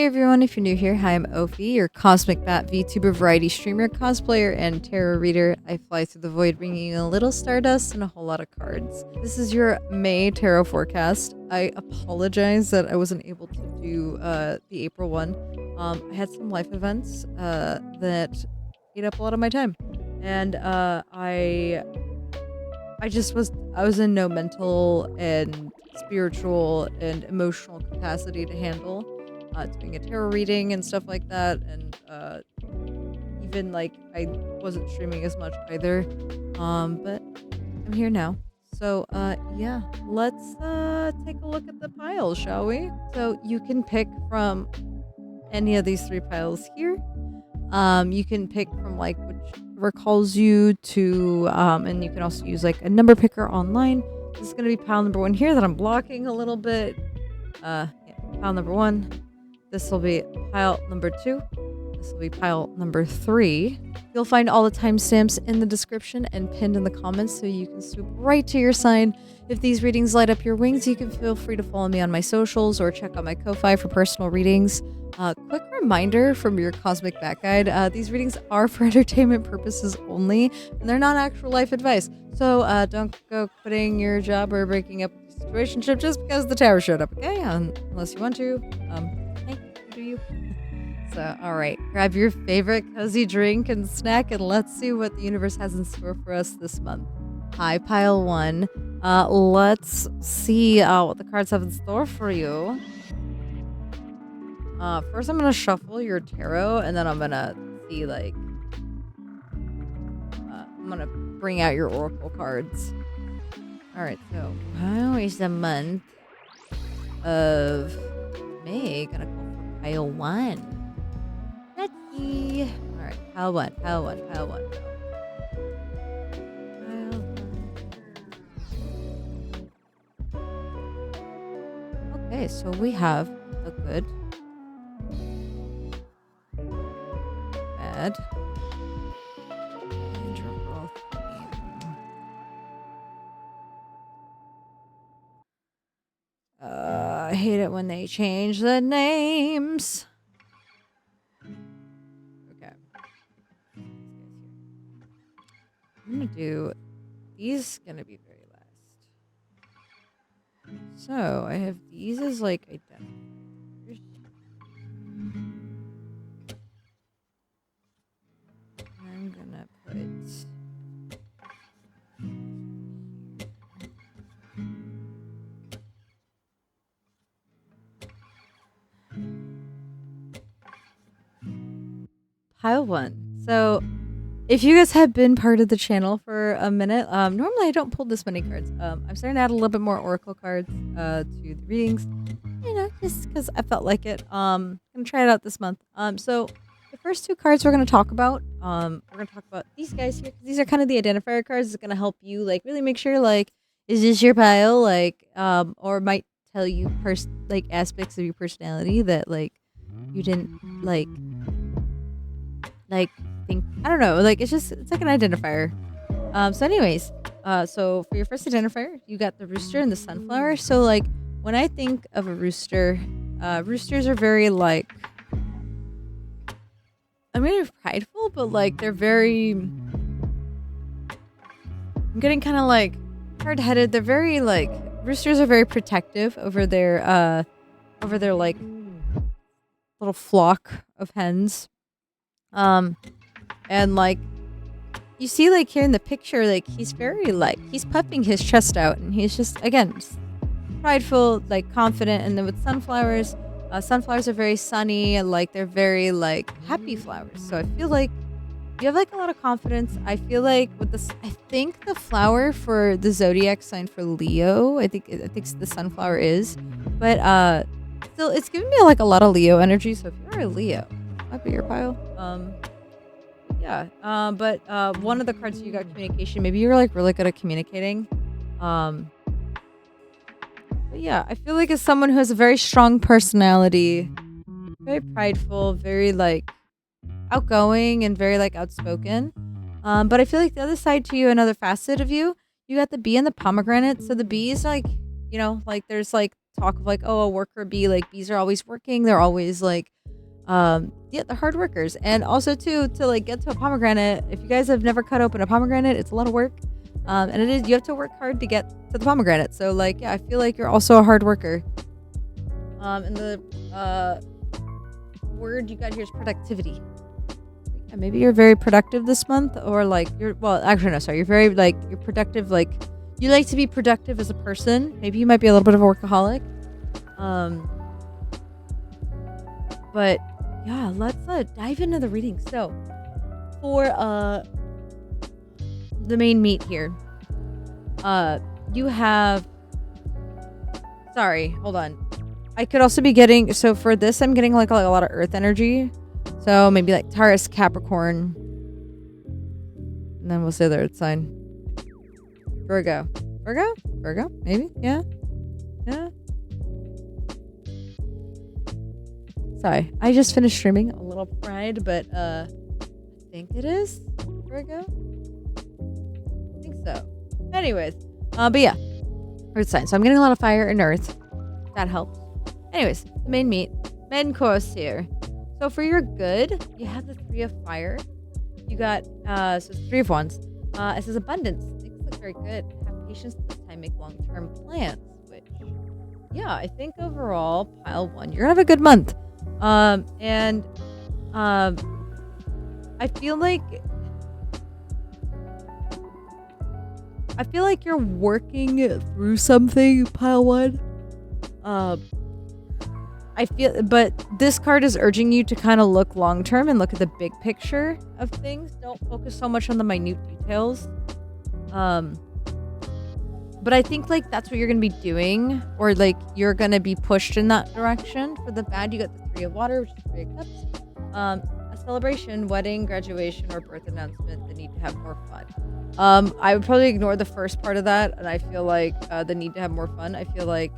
Hey everyone, if you're new here, hi, I'm Ophi, your Cosmic Bat VTuber variety streamer, cosplayer, and tarot reader. I fly through the void bringing you a little stardust and a whole lot of cards. This is your May tarot forecast. I apologize that I wasn't able to do the April one. I had some life events that ate up a lot of my time. And I was in no mental and spiritual and emotional capacity to handle doing a tarot reading and stuff like that, and even like I wasn't streaming as much either, but I'm here now. So yeah, let's take a look at the piles, shall we? So you can pick from any of these three piles here. You can pick from like whichever calls you to, and you can also use like a number picker online. This is gonna be pile number 1 here that I'm blocking a little bit. Yeah, pile number 1. This will be pile number 2. This will be pile number 3. You'll find all the timestamps in the description and pinned in the comments so you can swoop right to your sign. If these readings light up your wings, you can feel free to follow me on my socials or check out my Ko-Fi for personal readings. Quick reminder from your Cosmic Bat Guide, these readings are for entertainment purposes only, and they're not actual life advice. So don't go quitting your job or breaking up your situationship just because the tower showed up, okay? Unless you want to. Hey, do you? So, alright, grab your favorite cozy drink and snack, and let's see what the universe has in store for us this month. Hi, pile 1. Let's see what the cards have in store for you. First I'm gonna shuffle your tarot, and then I'm gonna see, like, I'm gonna bring out your oracle cards. Alright, so how is the month of May gonna call for pile 1? Let's see. Alright, pile 1, pile 1, pile 1. Okay, so we have a good, bad, and drum roll. I hate it when they change the names. Okay. I'm gonna do these. Gonna be very last. So I have these as like identifiers. I'm gonna put. Pile 1. So, if you guys have been part of the channel for a minute, normally I don't pull this many cards. I'm starting to add a little bit more oracle cards to the readings, you know, just because I felt like it. I'm gonna try it out this month. So the first 2 cards we're gonna talk about, these guys here. These are kind of the identifier cards. It's gonna help you like really make sure like, is this your pile? Like, or might tell you like aspects of your personality that like you didn't like think, I don't know, like it's like an identifier. So anyways, so for your first identifier, you got the rooster and the sunflower. So like when I think of a rooster, roosters are very like, I mean, they're prideful, but like they're very, I'm getting kind of like hard-headed. They're very like, roosters are very protective over their like little flock of hens. And like you see like here in the picture, like he's very like, he's puffing his chest out, and he's just, again, just prideful, like confident. And then with sunflowers, sunflowers are very sunny, and like they're very like happy flowers. So I feel like you have like a lot of confidence. I feel like with this, I think the flower for the zodiac sign for Leo, I think the sunflower is, but still it's giving me like a lot of Leo energy. So if you're a Leo, might be your pile. Yeah. But one of the cards you got communication. Maybe you're like really good at communicating. But yeah, I feel like as someone who has a very strong personality, very prideful, very like outgoing, and very like outspoken. But I feel like the other side to you, another facet of you, you got the bee and the pomegranate. So the bee is like, you know, like there's like talk of like, oh, a worker bee, like bees are always working. They're always like, yeah, they're hard workers. And also too, to like get to a pomegranate, if you guys have never cut open a pomegranate, it's a lot of work. And you have to work hard to get to the pomegranate. So like, yeah, I feel like you're also a hard worker. And the word you got here is productivity. Yeah, maybe you're very productive this month, or like you're very like you're productive, like you like to be productive as a person. Maybe you might be a little bit of a workaholic. But yeah, let's dive into the reading. So for the main meat here, you have, sorry, hold on, I could also be getting, so for this I'm getting like a lot of earth energy, so maybe like Taurus, Capricorn, and then we'll say the earth sign, Virgo, maybe, yeah. Sorry, I just finished streaming, a little fried, but I think it is Virgo. I think so. Anyways, but yeah, earth sign. So I'm getting a lot of fire and earth. That helps. Anyways, the main course here. So for your good, you have the 3 of fire. You got so it's 3 of wands. It says abundance. Things look very good. Have patience this time. Make long-term plans. Which, yeah, I think overall, pile 1, you're gonna have a good month. I feel like you're working through something, pile 1. But this card is urging you to kind of look long term and look at the big picture of things. Don't focus so much on the minute details. But I think like that's what you're gonna be doing, or like you're gonna be pushed in that direction. For the bad, you got the 3 of water, which is 3 of cups. A celebration, wedding, graduation, or birth announcement. The need to have more fun. I would probably ignore the first part of that, and I feel like the need to have more fun. I feel like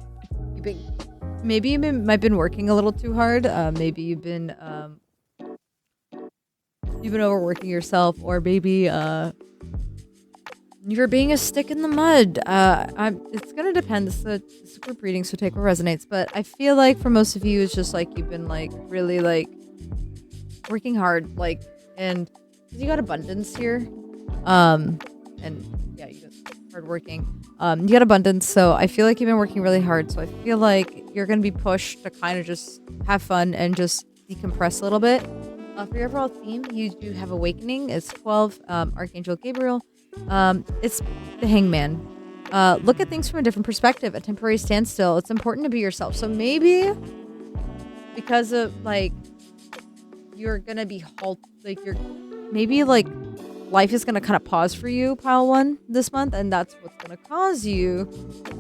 might have been working a little too hard. Maybe you've been overworking yourself, or maybe you're being a stick in the mud. It's gonna depend. This is a group reading, so take what resonates. But I feel like for most of you, it's just like you've been like really like working hard, like, and you got abundance here. And yeah, you got hard working. You got abundance, so I feel like you've been working really hard. So I feel like you're gonna be pushed to kind of just have fun and just decompress a little bit. For your overall theme, you do have awakening. It's 12. Archangel Gabriel. It's the Hangman. Look at things from a different perspective. A temporary standstill. It's important to be yourself. So maybe because of like you're gonna be maybe like life is gonna kind of pause for you, pile 1, this month, and that's what's gonna cause you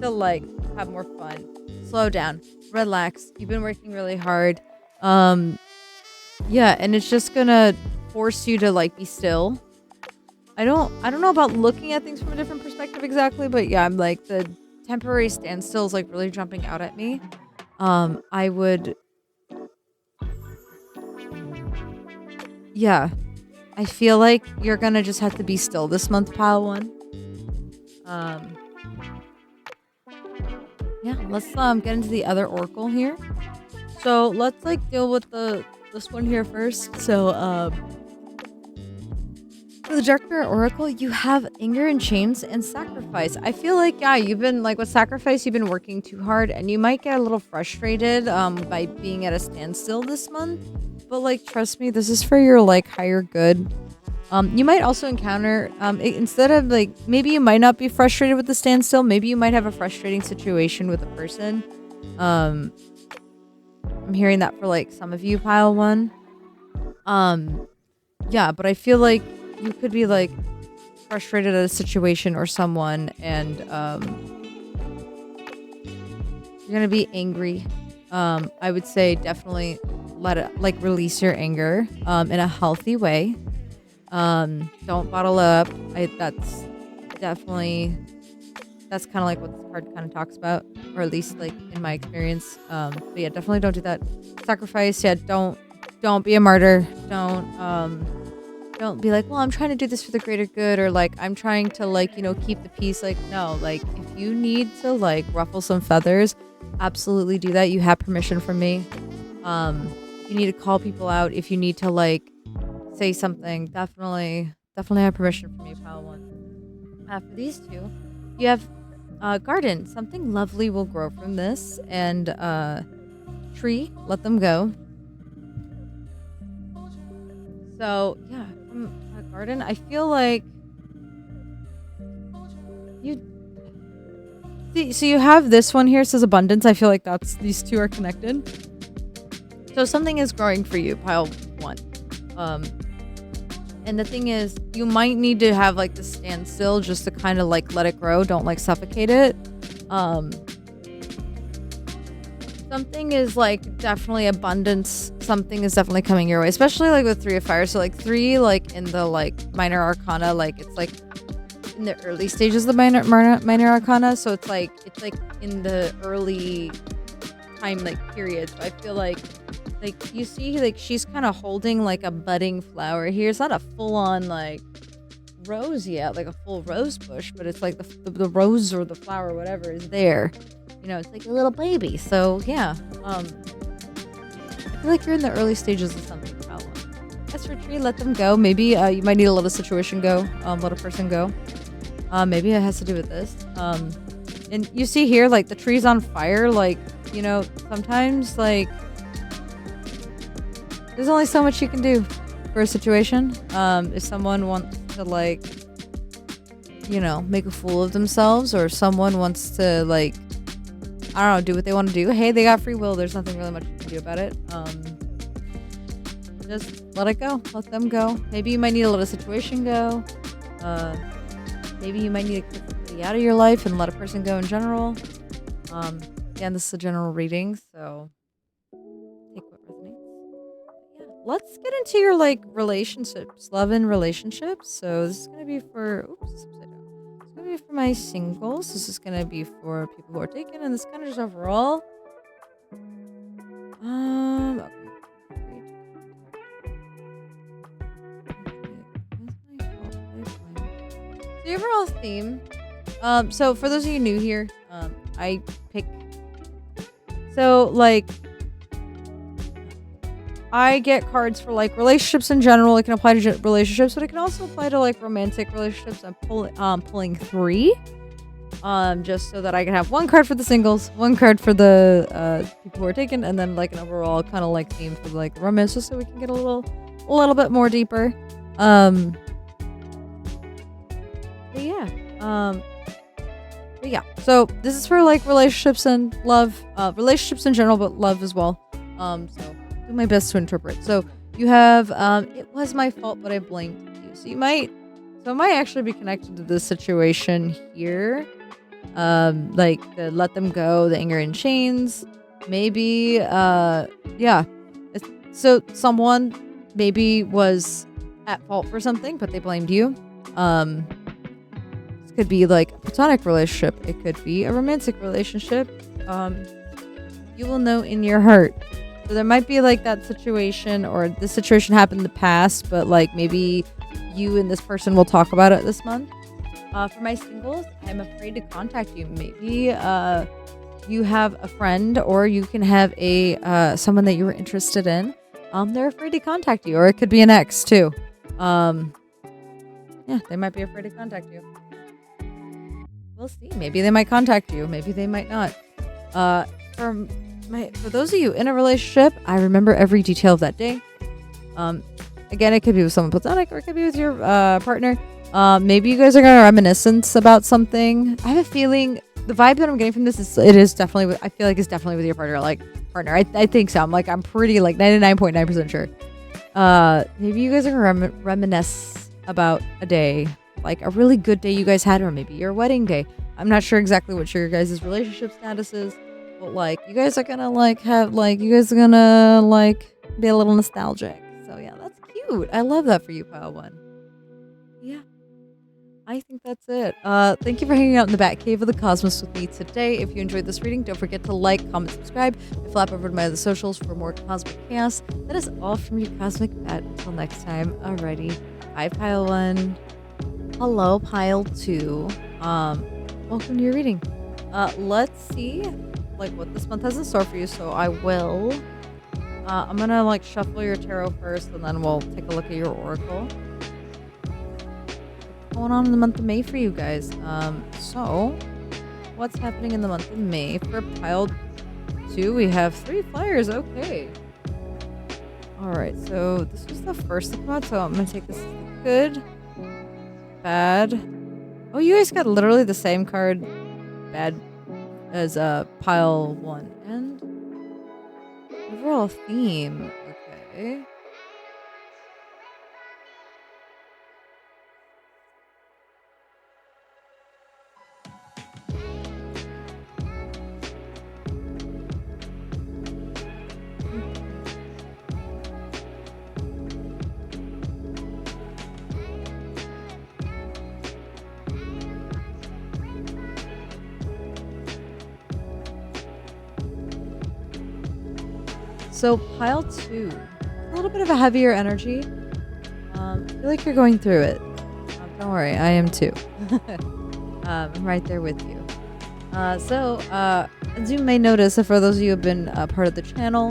to like have more fun. Slow down, relax. You've been working really hard. Yeah, and it's just gonna force you to like be still. I don't know about looking at things from a different perspective exactly, but yeah, I'm like the temporary standstill is like really jumping out at me. Yeah, I feel like you're gonna just have to be still this month, pile 1. Yeah, let's get into the other oracle here. So let's like deal with this one here first. So for the Darker Oracle, you have anger and chains and sacrifice. I feel like, yeah, you've been like with sacrifice, you've been working too hard, and you might get a little frustrated by being at a standstill this month. But like, trust me, this is for your like higher good. You might also encounter instead of like, maybe you might not be frustrated with the standstill. Maybe you might have a frustrating situation with a person. I'm hearing that for like some of you, pile 1. Yeah, but I feel like you could be like frustrated at a situation or someone, and you're gonna be angry. I would say definitely let it like release your anger in a healthy way. Don't bottle it up. That's kind of like what this card kind of talks about, or at least like in my experience. But yeah, definitely don't do that. Sacrifice. Yeah, don't be a martyr. Don't be like, well, I'm trying to do this for the greater good, or like I'm trying to like, keep the peace. Like, no, like if you need to like ruffle some feathers, absolutely do that. You have permission from me. You need to call people out if you need to like say something. Definitely have permission from you, pile one. For these two, you have garden. Something lovely will grow from this, and tree. Let them go. So yeah, from garden, I feel like you see. So you have this one here says abundance. I feel like that's these two are connected. So something is growing for you, pile one. And the thing is, you might need to have like the standstill just to kind of like let it grow. Don't like suffocate it. Something is like definitely abundance. Something is definitely coming your way, especially like with 3 of fire. So like 3, like in the like minor arcana, like it's like in the early stages of the minor arcana. So it's like in the early time like period. So I feel like you see like she's kind of holding like a budding flower here. It's not a full on like rose yet, like a full rose bush, but it's like the rose or the flower or whatever is there. You know, it's like a little baby. So yeah, I feel like you're in the early stages of something. As for tree, let them go. Maybe you might need to let a situation go. Let a person go. Maybe it has to do with this. And you see here, like the tree's on fire. Like, you know, sometimes like there's only so much you can do for a situation. If someone wants to like, you know, make a fool of themselves, or someone wants to like, I don't know, do what they want to do. Hey, they got free will. There's nothing really much you can do about it. Just let it go. Let them go. Maybe you might need to let a situation go. Maybe you might need to kick somebody out of your life and let a person go in general. Again, this is a general reading, so take what resonates. Yeah, let's get into your like relationships, love and relationships. So this is gonna be for for my singles. This is gonna be for people who are taken, and this kind of just overall. Okay. The overall theme. So for those of you new here, I pick. So like, I get cards for like relationships in general. It can apply to relationships, but it can also apply to like romantic relationships. I'm pulling 3, just so that I can have 1 card for the singles, 1 card for the people who are taken, and then like an overall kind of like theme for like romance, just so we can get a little bit more deeper. But yeah. So this is for like relationships and love, relationships in general, but love as well. So do my best to interpret. So you have, it was my fault, but I blamed you. So it might actually be connected to this situation here. Like the let them go, the anger in chains. Maybe, yeah. So someone maybe was at fault for something, but they blamed you. This could be like a platonic relationship. It could be a romantic relationship. You will know in your heart. So there might be like that situation, or this situation happened in the past, but like maybe you and this person will talk about it this month. For my singles, I'm afraid to contact you. Maybe you have a friend, or you can have a someone that you were interested in. They're afraid to contact you, or it could be an ex too. Yeah, they might be afraid to contact you. We'll see. Maybe they might contact you. Maybe they might not. For those of you in a relationship, I remember every detail of that day. Again, it could be with someone platonic, or it could be with your partner. Maybe you guys are going to reminisce about something. I have a feeling the vibe that I'm getting from this is it's definitely with your partner. I think so. I'm pretty like 99.9% sure. Maybe you guys are going to reminisce about a day, like a really good day you guys had, or maybe your wedding day. I'm not sure exactly what your guys' relationship status is. But like, you guys are gonna be a little nostalgic. So yeah, that's cute. I love that for you, Pile One. Yeah, I think that's it. Thank you for hanging out in the Batcave of the Cosmos with me today. If you enjoyed this reading, don't forget to like, comment, subscribe, and flap over to my other socials for more cosmic chaos. That is all from your Cosmic Bat. Until next time, alrighty. Bye, Pile One. Hello, Pile Two. Welcome to your reading. Let's see like what this month has in store for you, so I will. I'm gonna like shuffle your tarot first, and then we'll take a look at your oracle. What's going on in the month of May for you guys? So what's happening in the month of May for pile 2? We have 3 flyers. Okay. All right. So this was the first one, so I'm gonna take this as good, bad. Oh, you guys got literally the same card, bad, as pile 1 and overall theme. Okay. So pile 2, a little bit of a heavier energy. I feel like you're going through it. Don't worry, I am too. I'm right there with you. So as you may notice, for those of you who have been part of the channel,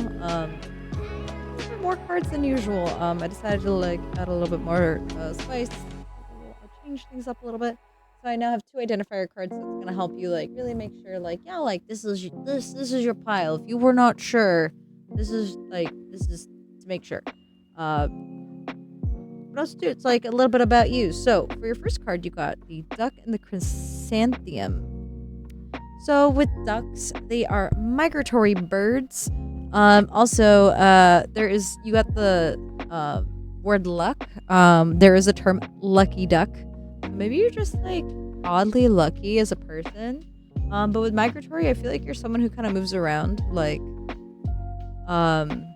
more cards than usual. I decided to like add a little bit more spice, change things up a little bit. So I now have 2 identifier cards that's gonna help you like really make sure like yeah, like this is your pile. If you were not sure, this is to make sure. What else to do? It's like a little bit about you. So for your first card, you got the duck and the chrysanthemum. So with ducks, they are migratory birds. Also, you got the word luck. There is a term lucky duck. Maybe you're just like oddly lucky as a person. But with migratory, I feel like you're someone who kind of moves around. Like, and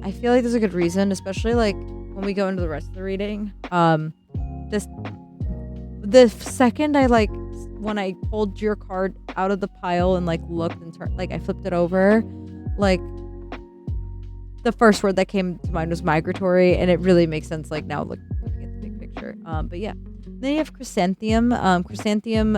I feel like there's a good reason, especially like when we go into the rest of the reading. The second when I pulled your card out of the pile and like looked and turned, like I flipped it over, like the first word that came to mind was migratory, and it really makes sense like now looking at the big picture. But yeah, then you have chrysanthemum. Chrysanthemum,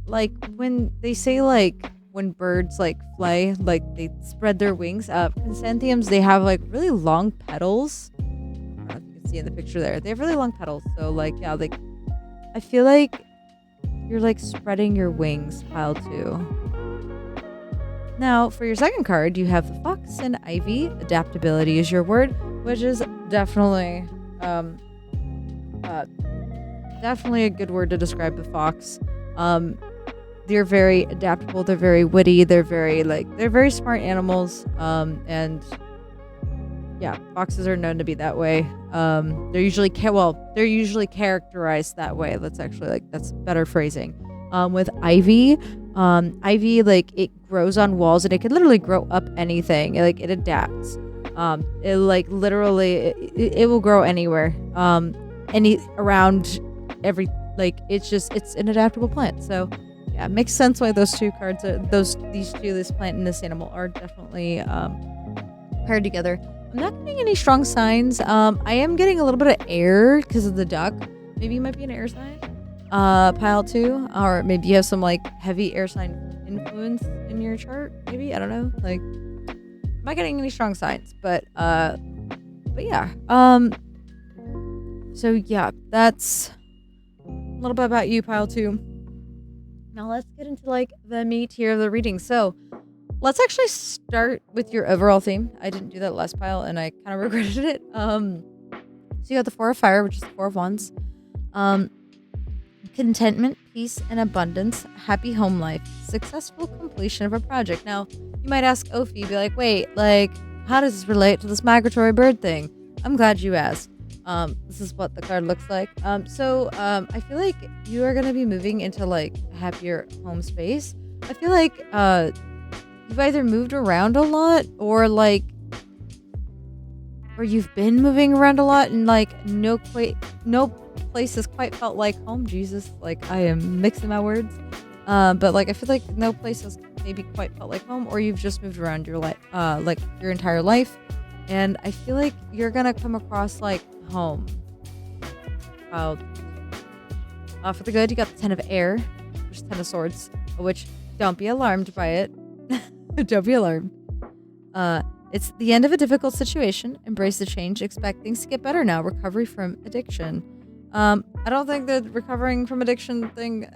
like when they say like when birds like fly, like they spread their wings. Chrysanthemums, they have like really long petals. I don't know if you can see in the picture there. They have really long petals. So like yeah, like I feel like you're like spreading your wings, pile 2. Now for your second card, you have the fox and ivy. Adaptability is your word, which is definitely definitely a good word to describe the fox. They're very adaptable, they're very witty, they're very smart animals. And yeah, foxes are known to be that way. They're usually characterized that way. That's better phrasing. With ivy, like it grows on walls and it can literally grow up anything. Like it adapts. It like literally it will grow anywhere. Around every, like it's an adaptable plant. So yeah, it makes sense why those 2 cards are this plant and this animal are definitely paired together. I'm not getting any strong signs. I am getting a little bit of air because of the duck. Maybe you might be an air sign. Pile 2, or maybe you have some like heavy air sign influence in your chart. Maybe, I don't know. Like, I'm not getting any strong signs, but yeah. So yeah, that's a little bit about you, pile 2. Now let's get into like the meat here of the reading. So let's actually start with your overall theme. I didn't do that last pile and I kind of regretted it. So you got the 4 of fire, which is the 4 of wands. Contentment, peace, and abundance, happy home life, successful completion of a project. Now, you might ask Ophi, be like, wait, like, how does this relate to this migratory bird thing? I'm glad you asked. This is what the card looks like. So I feel like you are going to be moving into like a happier home space. I feel like you've either moved around a lot or you've been moving around a lot and like no place has quite felt like home. Jesus, like I am mixing my words. But like I feel like no place has maybe quite felt like home, or you've just moved around your life, like your entire life. And I feel like you're gonna come across like home. For the good, you got the 10 of air, which is 10 of swords. which don't be alarmed by it. Don't be alarmed. It's the end of a difficult situation. Embrace the change. Expect things to get better now. Recovery from addiction. I don't think the recovering from addiction thing,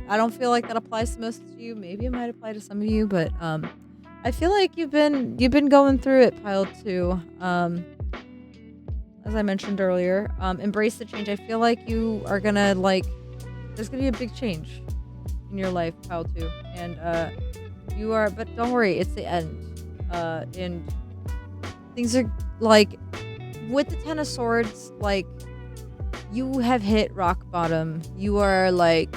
I don't feel like that applies to most of you. Maybe it might apply to some of you, but I feel like you've been going through it, pile 2. As I mentioned earlier, embrace the change. I feel like you are gonna there's gonna be a big change in your life, pile 2, and you are. But don't worry, it's the end. And things are with the Ten of Swords, you have hit rock bottom. You are like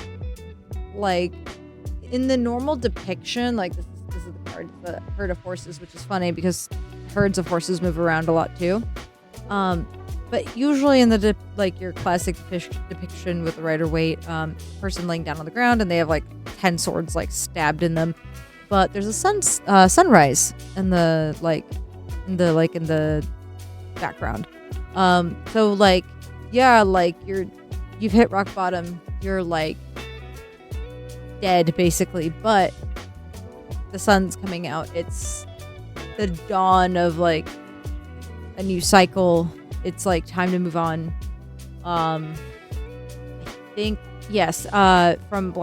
in the normal depiction, this is the card, the herd of horses, which is funny because herds of horses move around a lot too. But usually in the your classic depiction with the Rider-Waite, person laying down on the ground and they have 10 swords stabbed in them. But there's a sunrise in the in the background. So you've hit rock bottom. You're dead basically, but the sun's coming out. It's the dawn of a new cycle. It's time to move on. I think yes. From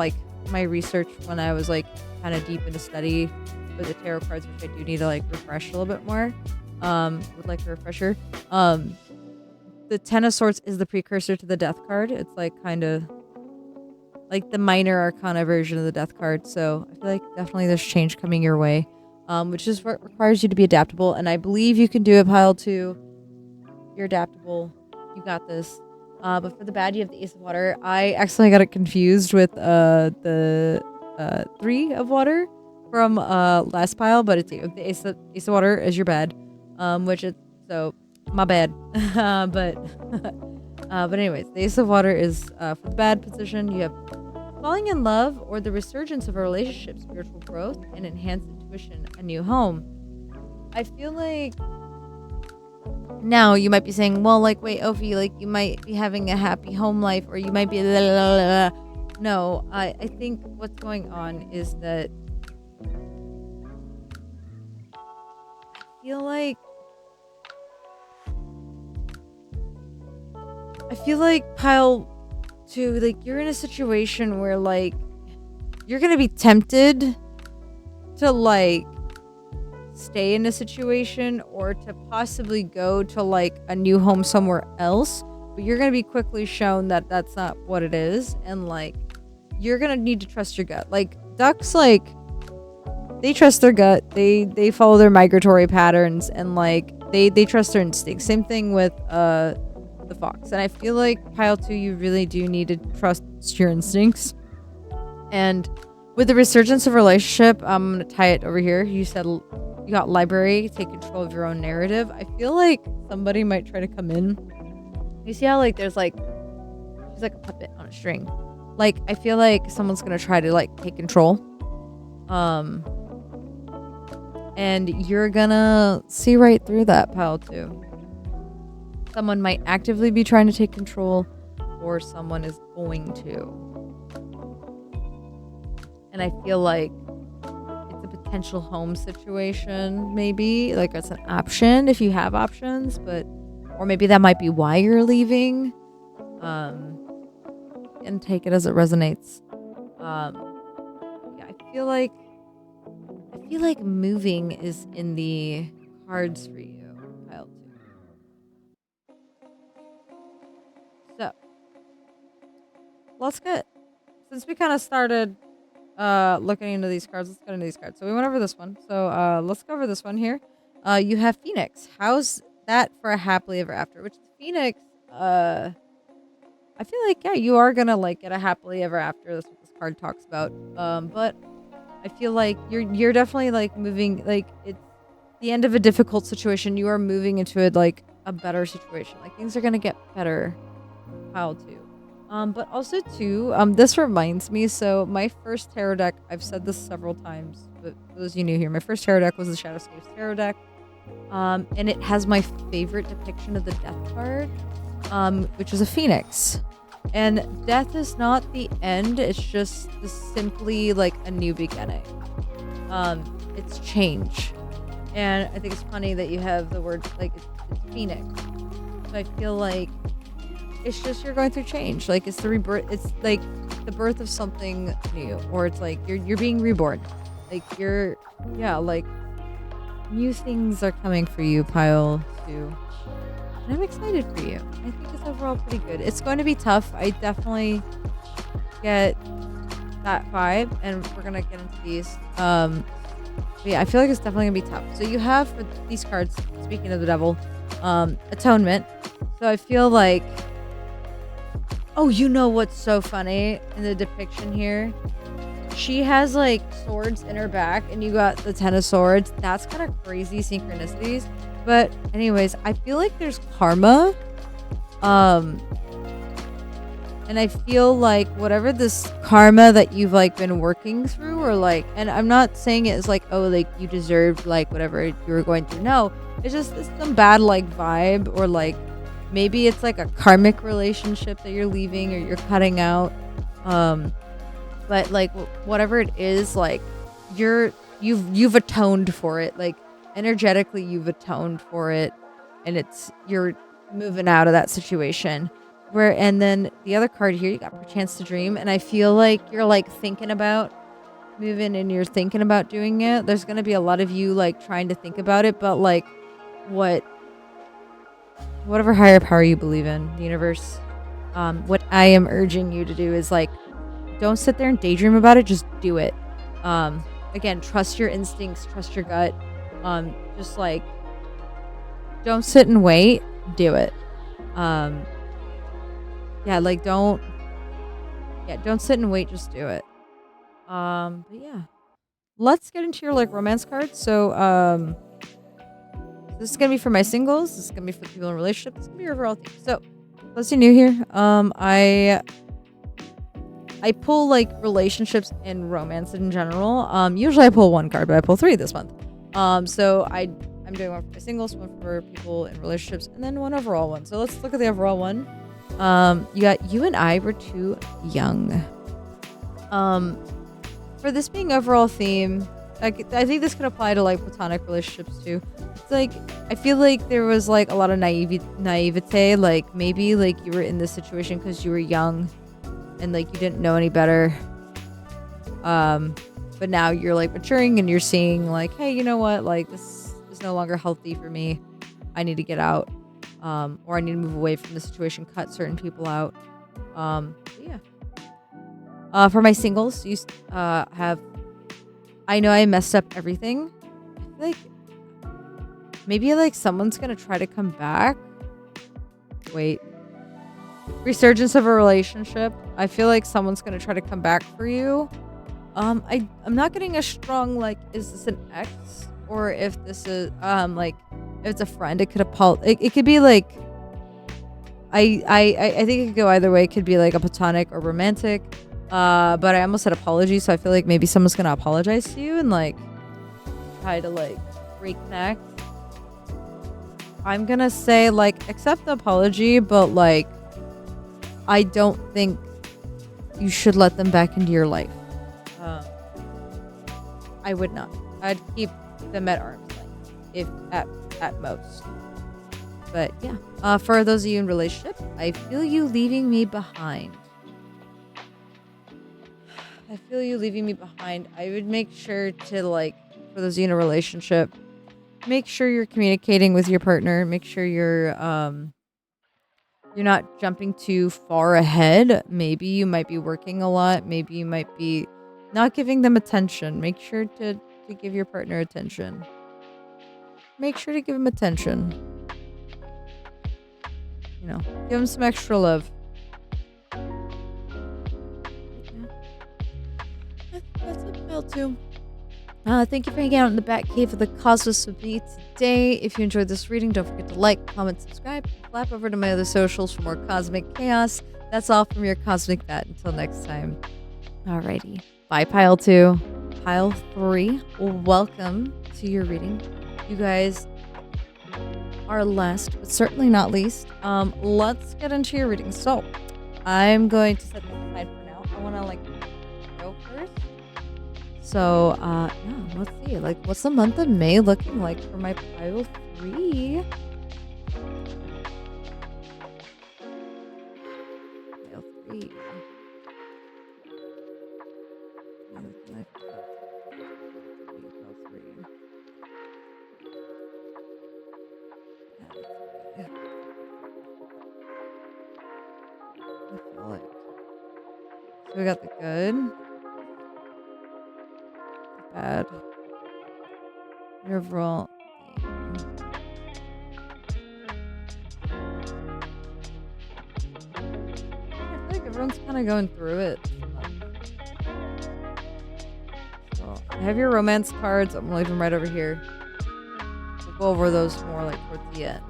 my research when I was kind of deep into study with the tarot cards, which I do need to refresh a little bit more. Would like a refresher. The Ten of Swords is the precursor to the Death card. It's kind of the minor arcana version of the Death card. So I feel definitely there's change coming your way, which is what requires you to be adaptable. And I believe you can do it, pile 2. You're adaptable. You got this. But for the bad, you have the Ace of Water. I accidentally got it confused with the 3 of Water from last pile, but it's the Ace of Water is your bad, which is so my bad. But anyways, the Ace of Water is for the bad position. You have falling in love or the resurgence of a relationship, spiritual growth, and enhanced intuition, a new home. I feel now you might be saying, well, wait, Ophi, you might be having a happy home life, or you might be blah, blah, blah, blah. No, I think what's going on is that I feel like pile 2, you're in a situation where you're gonna be tempted to stay in a situation or to possibly go to a new home somewhere else, but you're gonna be quickly shown that that's not what it is, and you're gonna need to trust your gut. Ducks, they trust their gut, they follow their migratory patterns, and they trust their instincts. Same thing with the fox. And I feel pile 2, you really do need to trust your instincts. And with the resurgence of relationship, I'm gonna tie it over here. You said you got library, take control of your own narrative. I feel somebody might try to come in. You see how there's she's a puppet on a string. I feel someone's gonna try to take control. And you're gonna see right through that, pile 2. Someone might actively be trying to take control, or someone is going to. And I feel it's a potential home situation, maybe. It's an option if you have options, or maybe that might be why you're leaving. And take it as it resonates. Yeah, I feel like moving is in the cards for you, pile 2. So let's get, since we kind of started looking into these cards, let's get into these cards. So we went over this one. So let's go over this one here. You have Phoenix. How's that for a happily ever after? Which Phoenix, I feel yeah, you are gonna get a happily ever after. That's what this card talks about. But I feel you're definitely moving, it's the end of a difficult situation. You are moving into a better situation. Things are gonna get better, pile 2. But also too, this reminds me, so my first tarot deck, I've said this several times, but for those of you new here, my first tarot deck was the Shadowscapes tarot deck. And it has my favorite depiction of the death card, which is a phoenix. And death is not the end. It's just simply like a new beginning. It's change. And I think it's funny that you have the word like it's phoenix. So I feel like it's just you're going through change. Like it's the rebirth. It's like the birth of something new, or it's like you're being reborn. Like like new things are coming for you, pile 2. And I'm excited for you. I think it's overall pretty good. It's going to be tough. I definitely get that vibe, and we're gonna get into these. But yeah, I feel like it's definitely gonna be tough. So you have for these cards, speaking of the devil, atonement. So I feel like, oh, you know what's so funny in the depiction here? She has like swords in her back, and you got the 10 of swords. That's kind of crazy synchronicities. But anyways, I feel like there's karma. And I feel like whatever this karma that you've like been working through, or like, and I'm not saying it as like, oh, like you deserved like whatever you were going through. No, it's some bad like vibe, or like maybe it's like a karmic relationship that you're leaving or you're cutting out. But like whatever it is, like you've atoned for it. Like energetically, you've atoned for it, and you're moving out of that situation. And then the other card here, you got Perchance to Dream, and I feel like you're like thinking about moving, and you're thinking about doing it. There's gonna be a lot of you like trying to think about it, but like whatever higher power you believe in, the universe, what I am urging you to do is like, don't sit there and daydream about it, just do it. Again, trust your instincts, trust your gut. Just like, don't sit and wait, do it. Like don't sit and wait, just do it. But yeah, let's get into your like romance cards. So this is gonna be for my singles, this is gonna be for the people in relationships, this is gonna be your overall theme. So let's see, new here. I pull like relationships and romance in general. Usually I pull one card, but I pull 3 this month. So I'm doing one for my singles, one for people in relationships, and then one overall one. So let's look at the overall one. You got You and I Were Too Young. For this being overall theme, like I think this could apply to like platonic relationships too. It's like I feel like there was like a lot of naivete. Like maybe like you were in this situation because you were young, and like you didn't know any better. But now you're like maturing, and you're seeing like, hey, you know what? Like this is no longer healthy for me. I need to get out. Or I need to move away from the situation, cut certain people out. For my singles, you have I know I messed up everything. I feel like maybe like someone's gonna try to come back. Wait. Resurgence of a relationship. I feel like someone's gonna try to come back for you. I'm not getting a strong like, is this an ex, or if this is like if it's a friend, it could it could be like I think it could go either way. It could be like a platonic or romantic. But I almost said apology, so I feel like maybe someone's gonna apologize to you and like try to like reconnect. I'm gonna say like accept the apology, but like I don't think you should let them back into your life. I would not. I'd keep them at arm's length, if at most. But yeah, for those of you in relationship, I feel you leaving me behind. I feel you leaving me behind. I would make sure to like, for those of you in a relationship, make sure you're communicating with your partner. Make sure you're not jumping too far ahead. Maybe you might be working a lot. Maybe you might be not giving them attention. Make sure to give your partner attention. Make sure to give them attention. You know, give them some extra love. That's a pile too. Thank you for hanging out in the back cave of the cosmos with me today. If you enjoyed this reading, don't forget to like, comment, subscribe, flap over to my other socials for more cosmic chaos. That's all from your cosmic bat. Until next time. Alrighty. Bye, pile 2. Pile 3, welcome to your reading. You guys are last, but certainly not least. Let's get into your reading. So, I'm going to set this aside for now. I want to like go first. So, yeah, let's see. Like, what's the month of May looking like for my pile 3? Pile 3. Pile 3. I feel like. So we got the good, the bad, the overall theme. I feel like everyone's kind of going through it. So I have your romance cards. I'm gonna leave them right over here. We'll go over those more like towards the end.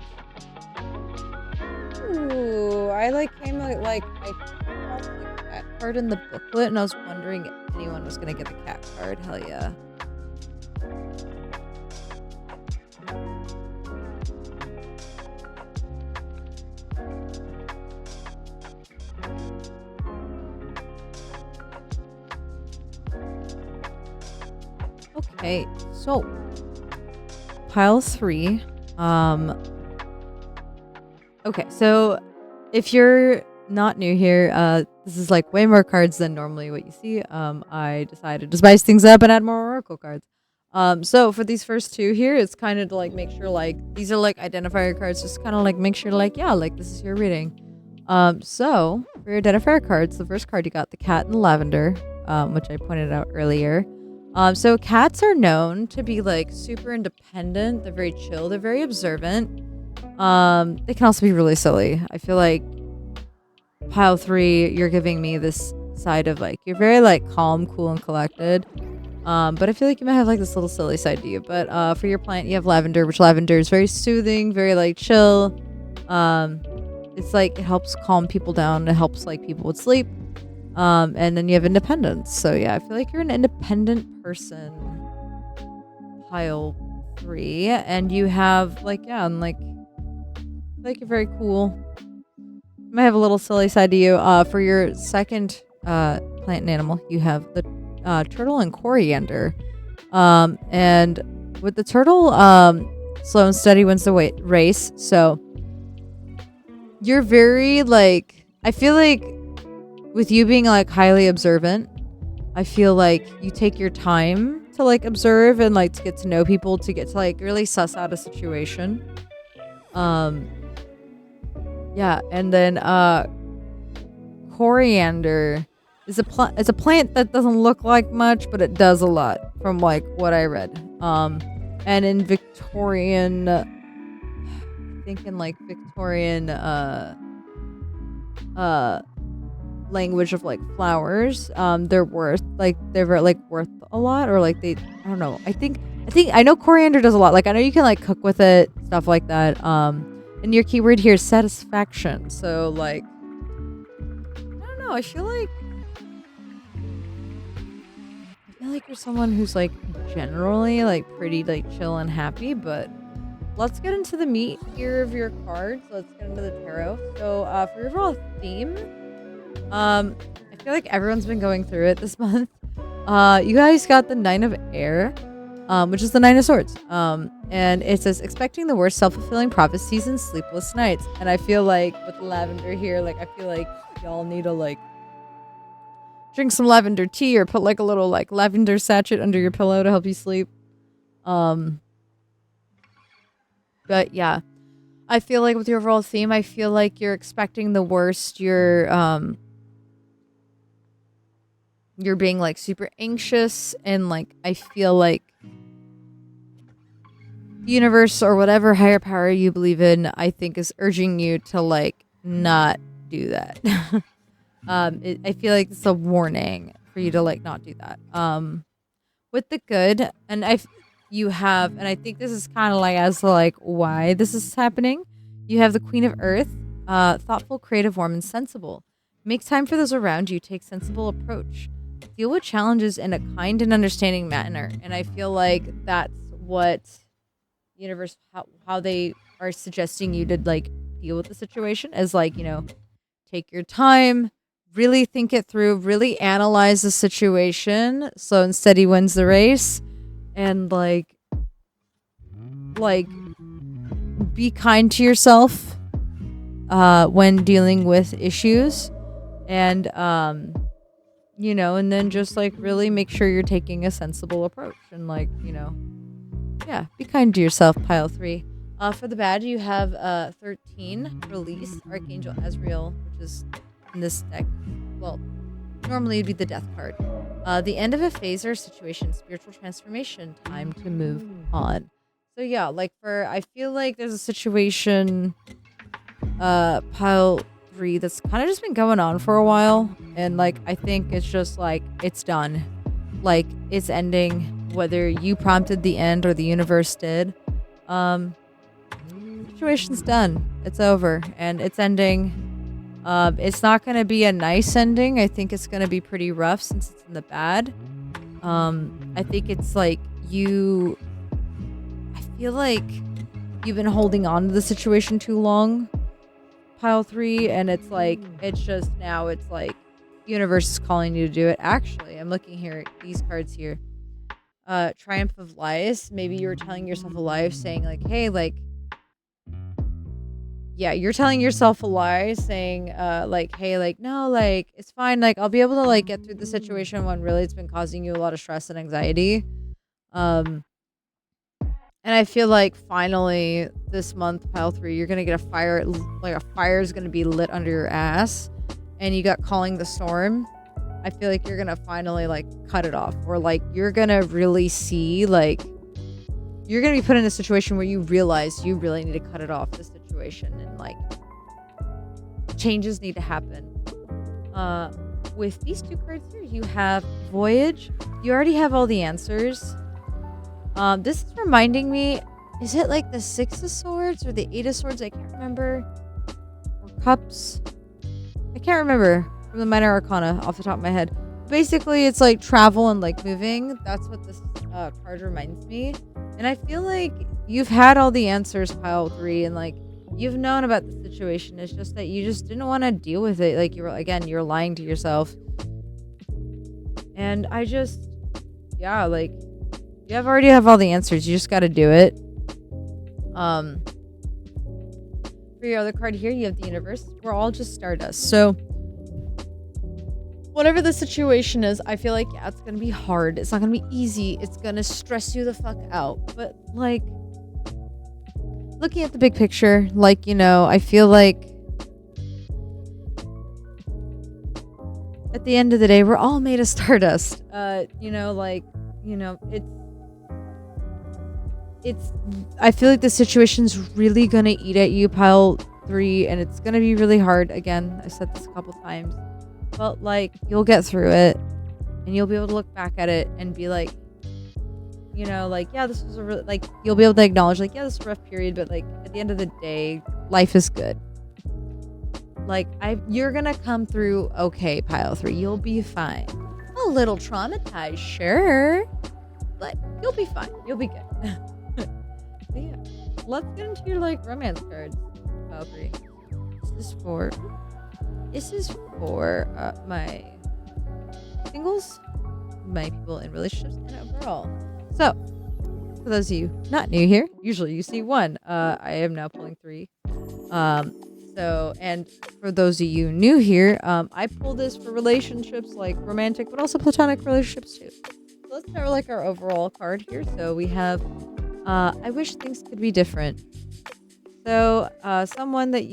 Ooh, I like came like I crossed the cat card in the booklet, and I was wondering if anyone was gonna get the cat card. Hell yeah. Okay, so pile 3. Okay, so if you're not new here, this is like way more cards than normally what you see. I decided to spice things up and add more oracle cards. So for these first 2 here, it's kind of to like make sure like these are like identifier cards, just kind of like make sure like, yeah, like this is your reading. So for your identifier cards, the first card you got the cat in lavender, which I pointed out earlier. So cats are known to be like super independent. They're very chill. They're very observant. They can also be really silly. I feel like pile 3, you're giving me this side of like you're very like calm, cool, and collected. But I feel like you might have like this little silly side to you. But for your plant, you have lavender, which lavender is very soothing, very like chill. It's like it helps calm people down. It helps like people with sleep. And then you have independence. So yeah, I feel like you're an independent person. Pile 3, and you have like yeah, and like you're very cool. You might have a little silly side to you. For your second plant and animal, you have the turtle and coriander. And with the turtle, slow and steady wins the race. So you're very like I feel like. With you being like highly observant, I feel like you take your time to like observe and like to get to know people, to get to like really suss out a situation. Yeah, and then coriander is it's a plant that doesn't look like much, but it does a lot from like what I read. And in Victorian, I think in like Victorian language of like flowers, they're worth a lot, or like I don't know. I think I know coriander does a lot. Like I know you can like cook with it, stuff like that. And your keyword here is satisfaction. So like I don't know, I feel like you're someone who's like generally like pretty like chill and happy. But let's get into the meat here of your cards. Let's get into the tarot. So for your overall theme, I feel like everyone's been going through it this month. You guys got the 9 of Air, which is the 9 of Swords. And it says expecting the worst, self-fulfilling prophecies and sleepless nights. And I feel like with the lavender here, like I feel like y'all need to like drink some lavender tea or put like a little like lavender sachet under your pillow to help you sleep. But yeah, I feel like with your overall theme, I feel like you're expecting the worst. You're being like super anxious, and like I feel like the universe or whatever higher power you believe in, I think is urging you to like not do that. I feel like it's a warning for you to like not do that. With the good, and you have, and I think this is kind of like as to like why this is happening. You have the Queen of Earth, thoughtful, creative, warm, and sensible. Make time for those around you. Take sensible approach. Deal with challenges in a kind and understanding manner. And I feel like that's what universe, how they are suggesting you to like deal with the situation is like, you know, take your time, really think it through, really analyze the situation, slow and steady wins the race, and like be kind to yourself when dealing with issues, and and then just like really make sure you're taking a sensible approach, and yeah, be kind to yourself, pile 3. For the bad, you have 13, release, Archangel Azrael, which is in this deck. Well, normally it'd be the death card. The end of a phase or situation, spiritual transformation, time to move on. So yeah, I feel like there's a situation, pile 3, that's kind of just been going on for a while, and I think it's just it's done. It's ending, whether you prompted the end or the universe did. Situation's done. It's over, and it's ending. It's not gonna be a nice ending. I think it's gonna be pretty rough since it's in the bad. I think it's I feel like you've been holding on to the situation too long, pile 3, and it's just now it's universe is calling you to do it. Actually, I'm looking here at these cards here. Triumph of Lies. Maybe you were telling yourself a lie, saying hey, yeah, you're telling yourself a lie, saying hey, no, it's fine, I'll be able to get through the situation, when really it's been causing you a lot of stress and anxiety. And I feel like finally this month, pile 3, you're gonna get a fire, a fire is gonna be lit under your ass, and you got Calling the Storm. I feel like you're gonna finally cut it off, or you're gonna really see you're gonna be put in a situation where you realize you really need to cut it off, this situation, and changes need to happen. With these 2 cards here, you have Voyage. You already have all the answers. This is reminding me, is it the 6 of Swords or the 8 of Swords? I can't remember. Or Cups. I can't remember from the Minor Arcana off the top of my head. Basically, it's travel and moving. That's what this card reminds me. And I feel like you've had all the answers, pile 3, and you've known about the situation. It's just that you just didn't want to deal with it. You're lying to yourself. And I just, yeah, you already have all the answers. You just got to do it. For your other card here, you have the Universe. We're all just stardust. So whatever the situation is, I feel yeah, it's gonna be hard. It's not gonna be easy. It's gonna stress you the fuck out. But looking at the big picture, I feel at the end of the day, we're all made of stardust. It's I feel like the situation's really gonna eat at you, pile 3, and it's gonna be really hard. Again, I said this a couple times, but you'll get through it, and you'll be able to look back at it and be yeah, this was a really you'll be able to acknowledge yeah, this is a rough period, but at the end of the day, life is good. You're gonna come through okay, pile 3. You'll be fine. A little traumatized, sure, but you'll be fine. You'll be good. So yeah, let's get into your romance cards, pile 3. This is for my singles, my people in relationships, and overall. So, for those of you not new here, usually you see 1. I am now pulling 3. And for those of you new here, I pull this for relationships, romantic, but also platonic relationships too. So let's start with our overall card here. So we have, I wish things could be different. So, someone that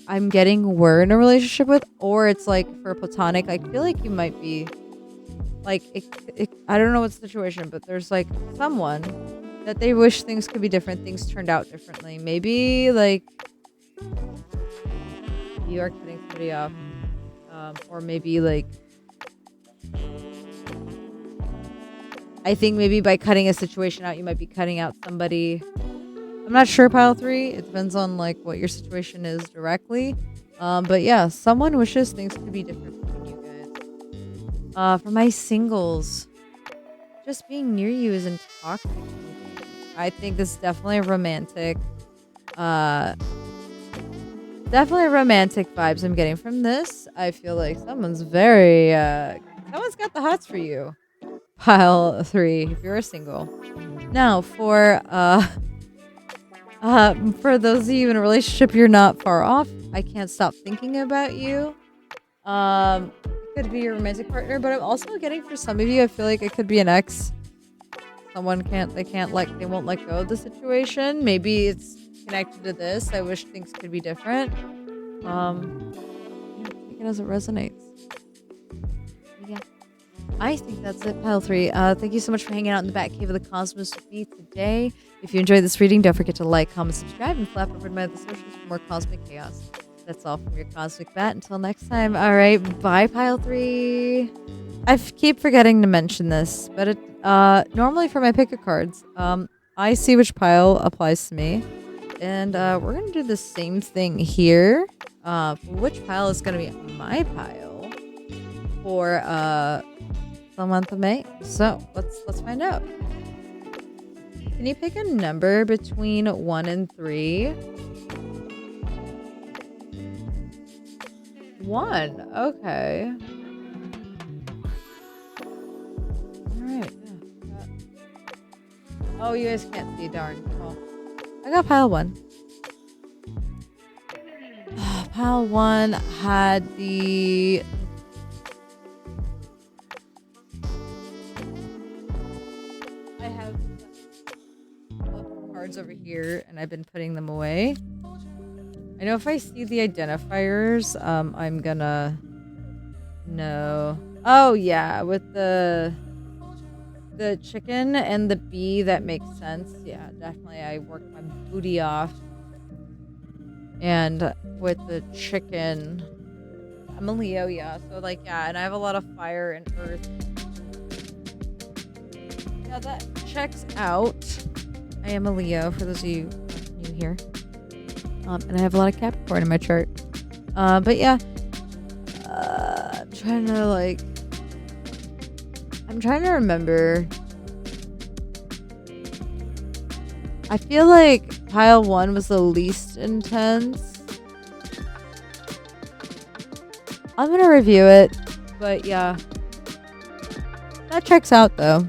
I'm getting were in a relationship with, or it's for platonic, I feel you might be I don't know what situation, but there's someone that they wish things could be different, things turned out differently. Maybe you are cutting somebody off, or maybe I think maybe by cutting a situation out, you might be cutting out somebody. I'm not sure, pile 3. It depends on what your situation is directly. But yeah, someone wishes things could be different between you guys. For my singles, just being near you is intoxicating. I think this is definitely a romantic Definitely romantic vibes I'm getting from this. I feel like someone's very, someone's got the hots for you. Pile 3, if you're single. Now, for those of you in a relationship, you're not far off. I can't stop thinking about you. It could be your romantic partner, but I'm also getting for some of you, I feel like it could be an ex. Someone they won't let go of the situation. Maybe it's connected to this. I wish things could be different. Yeah, take it as it resonates. Yeah. I think that's it, pile 3. Thank you so much for hanging out in the back cave of the cosmos with me today. If you enjoyed this reading, don't forget to like, comment, subscribe, and flap over to my other socials for more cosmic chaos. That's all from your cosmic bat. Until next time. All right, bye, pile 3. Keep forgetting to mention this, but it normally for my pick a cards, I see which pile applies to me, and we're gonna do the same thing here. For which pile is gonna be my pile for the month of May. So let's find out. Can you pick a number between 1 and 3? 1. Okay. Alright. Yeah. Oh, you guys can't see. Darn. Well, I got pile 1. Pile 1 had the... I have cards over here, and I've been putting them away. I know if I see the identifiers, I'm gonna know. Oh yeah, with the chicken and the bee, that makes sense. Yeah, definitely. I worked my booty off. And with the chicken, I'm a Leo, yeah. So like, yeah, and I have a lot of fire and earth. Yeah, that checks out. I am a Leo, for those of you new here. And I have a lot of Capricorn in my chart. But yeah, I'm trying to remember. I feel like pile 1 was the least intense. I'm gonna review it, but yeah, that checks out though.